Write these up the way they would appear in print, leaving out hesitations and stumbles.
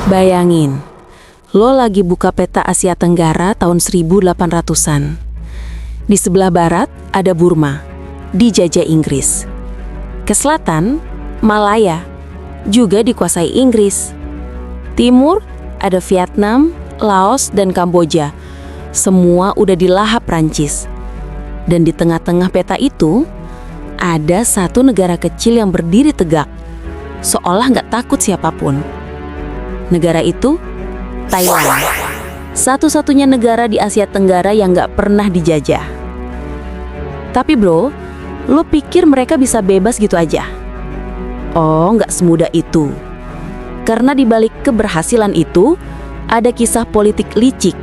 Bayangin, lo lagi buka peta Asia Tenggara tahun 1800-an. Di sebelah barat ada Burma, dijajah Inggris. Ke selatan, Malaya, juga dikuasai Inggris. Timur, ada Vietnam, Laos, dan Kamboja. Semua udah dilahap Prancis. Dan di tengah-tengah peta itu, ada satu negara kecil yang berdiri tegak, seolah nggak takut siapapun. Negara itu, Thailand. Satu-satunya negara di Asia Tenggara yang nggak pernah dijajah. Tapi bro, lo pikir mereka bisa bebas gitu aja? Oh, nggak semudah itu. Karena di balik keberhasilan itu, ada kisah politik licik,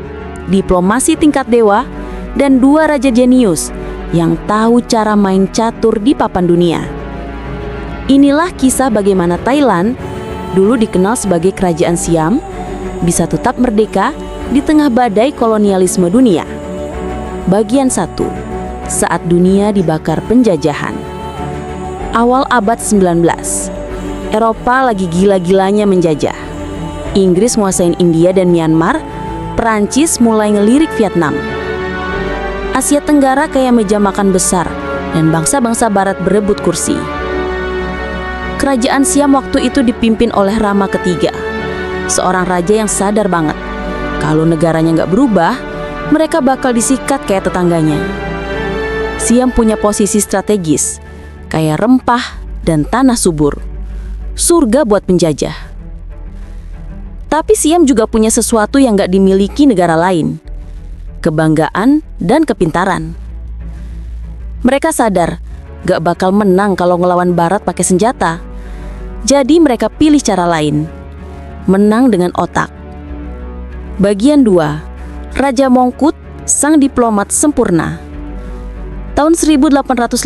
diplomasi tingkat dewa, dan dua raja jenius yang tahu cara main catur di papan dunia. Inilah kisah bagaimana Thailand, dulu dikenal sebagai kerajaan Siam, bisa tetap merdeka di tengah badai kolonialisme dunia. Bagian 1. Saat dunia dibakar penjajahan. Awal abad 19, Eropa lagi gila-gilanya menjajah. Inggris nguasain India dan Myanmar, Perancis mulai ngelirik Vietnam. Asia Tenggara kayak meja makan besar dan bangsa-bangsa barat berebut kursi. Kerajaan Siam waktu itu dipimpin oleh Rama III, seorang raja yang sadar banget kalau negaranya nggak berubah, mereka bakal disikat kayak tetangganya. Siam punya posisi strategis, kayak rempah dan tanah subur, surga buat penjajah. Tapi Siam juga punya sesuatu yang nggak dimiliki negara lain, kebanggaan dan kepintaran. Mereka sadar gak bakal menang kalau ngelawan barat pakai senjata. Jadi mereka pilih cara lain, menang dengan otak. Bagian 2. Raja Mongkut, sang diplomat sempurna. Tahun 1851,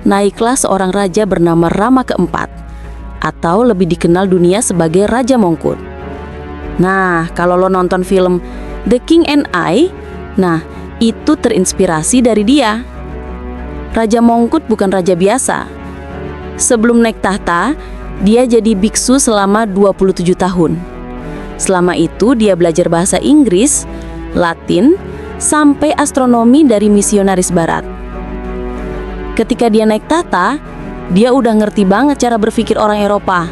naiklah seorang raja bernama Rama keempat, atau lebih dikenal dunia sebagai Raja Mongkut. Nah, kalau lo nonton film The King and I, nah itu terinspirasi dari dia. Raja Mongkut bukan raja biasa. Sebelum naik tahta, dia jadi biksu selama 27 tahun. Selama itu dia belajar bahasa Inggris, Latin, sampai astronomi dari misionaris barat. Ketika dia naik tahta, dia udah ngerti banget cara berpikir orang Eropa.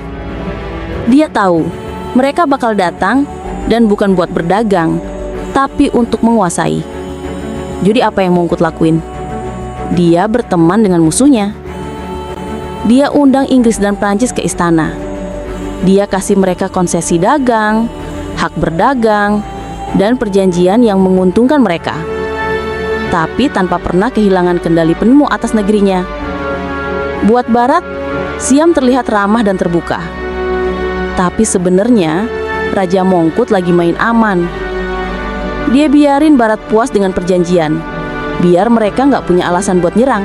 Dia tahu mereka bakal datang dan bukan buat berdagang, tapi untuk menguasai. Jadi apa yang Mongkut lakuin? Dia berteman dengan musuhnya. Dia undang Inggris dan Prancis ke istana. Dia kasih mereka konsesi dagang, hak berdagang, dan perjanjian yang menguntungkan mereka. Tapi tanpa pernah kehilangan kendali penuh atas negerinya. Buat Barat, Siam terlihat ramah dan terbuka. Tapi sebenarnya, Raja Mongkut lagi main aman. Dia biarin Barat puas dengan perjanjian, biar mereka nggak punya alasan buat nyerang.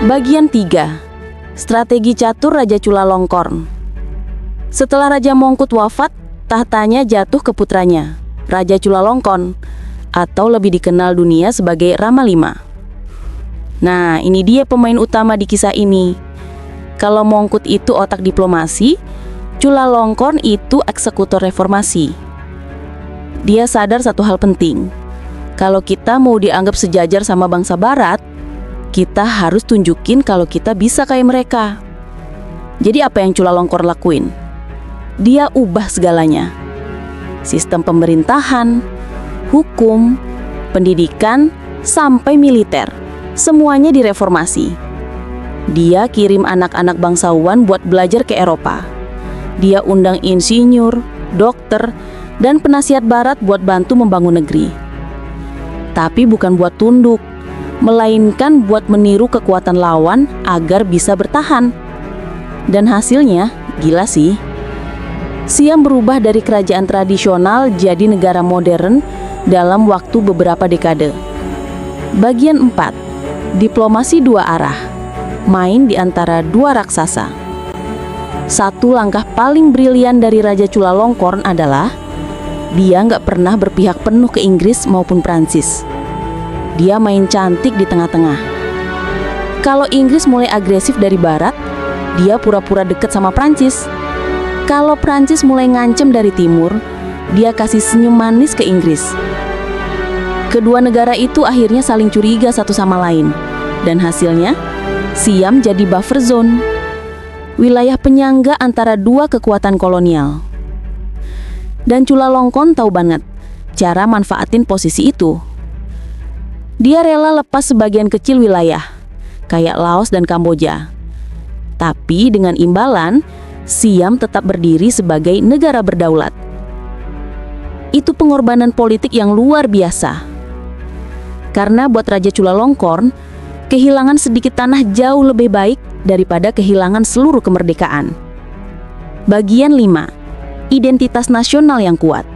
Bagian 3. Strategi catur Raja Chulalongkorn. Setelah Raja Mongkut wafat, tahtanya jatuh ke putranya, Raja Chulalongkorn, atau lebih dikenal dunia sebagai Rama V. Nah, ini dia pemain utama di kisah ini. Kalau Mongkut itu otak diplomasi, Chulalongkorn itu eksekutor reformasi. Dia sadar satu hal penting. Kalau kita mau dianggap sejajar sama bangsa barat, kita harus tunjukin kalau kita bisa kayak mereka. Jadi apa yang Chulalongkorn lakuin? Dia ubah segalanya. Sistem pemerintahan, hukum, pendidikan, sampai militer. Semuanya direformasi. Dia kirim anak-anak bangsawan buat belajar ke Eropa. Dia undang insinyur, dokter, dan penasihat barat buat bantu membangun negeri. Tapi bukan buat tunduk, melainkan buat meniru kekuatan lawan agar bisa bertahan. Dan hasilnya gila sih. Siam berubah dari kerajaan tradisional jadi negara modern dalam waktu beberapa dekade. Bagian 4. Diplomasi dua arah. Main di antara dua raksasa. Satu langkah paling brilian dari Raja Chulalongkorn adalah dia nggak pernah berpihak penuh ke Inggris maupun Prancis. Dia main cantik di tengah-tengah. Kalau Inggris mulai agresif dari barat, dia pura-pura deket sama Prancis. Kalau Prancis mulai ngancem dari timur, dia kasih senyum manis ke Inggris. Kedua negara itu akhirnya saling curiga satu sama lain, dan hasilnya Siam jadi buffer zone, wilayah penyangga antara dua kekuatan kolonial. Dan Chulalongkorn tahu banget cara manfaatin posisi itu. Dia rela lepas sebagian kecil wilayah, kayak Laos dan Kamboja. Tapi dengan imbalan, Siam tetap berdiri sebagai negara berdaulat. Itu pengorbanan politik yang luar biasa. Karena buat Raja Chulalongkorn, kehilangan sedikit tanah jauh lebih baik daripada kehilangan seluruh kemerdekaan. Bagian 5. Identitas nasional yang kuat.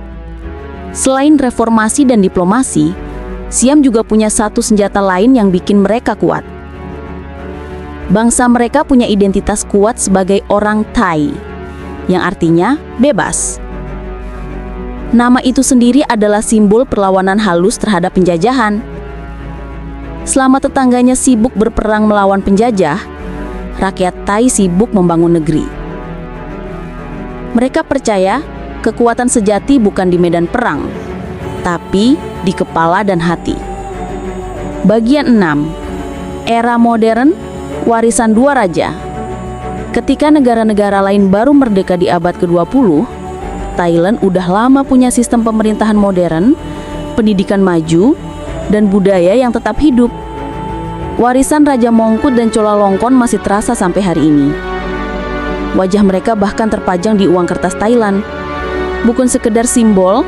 Selain reformasi dan diplomasi, Siam juga punya satu senjata lain yang bikin mereka kuat. Bangsa mereka punya identitas kuat sebagai orang Thai, yang artinya bebas. Nama itu sendiri adalah simbol perlawanan halus terhadap penjajahan. Selama tetangganya sibuk berperang melawan penjajah, rakyat Thai sibuk membangun negeri. Mereka percaya kekuatan sejati bukan di medan perang, tapi di kepala dan hati. Bagian 6. Era modern, warisan dua raja. Ketika negara-negara lain baru merdeka di abad ke-20, Thailand udah lama punya sistem pemerintahan modern, pendidikan maju, dan budaya yang tetap hidup. Warisan Raja Mongkut dan Chulalongkorn masih terasa sampai hari ini. Wajah mereka bahkan terpajang di uang kertas Thailand. Bukan sekedar simbol,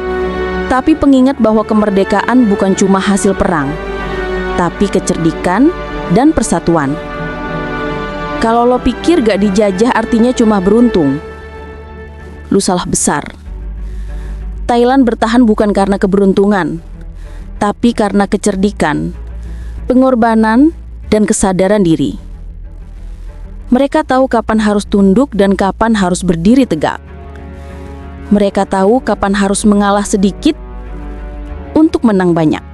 tapi pengingat bahwa kemerdekaan bukan cuma hasil perang, tapi kecerdikan dan persatuan. Kalau lo pikir gak dijajah artinya cuma beruntung, lu salah besar. Thailand bertahan bukan karena keberuntungan, tapi karena kecerdikan, pengorbanan, dan kesadaran diri. Mereka tahu kapan harus tunduk dan kapan harus berdiri tegak. Mereka tahu kapan harus mengalah sedikit untuk menang banyak.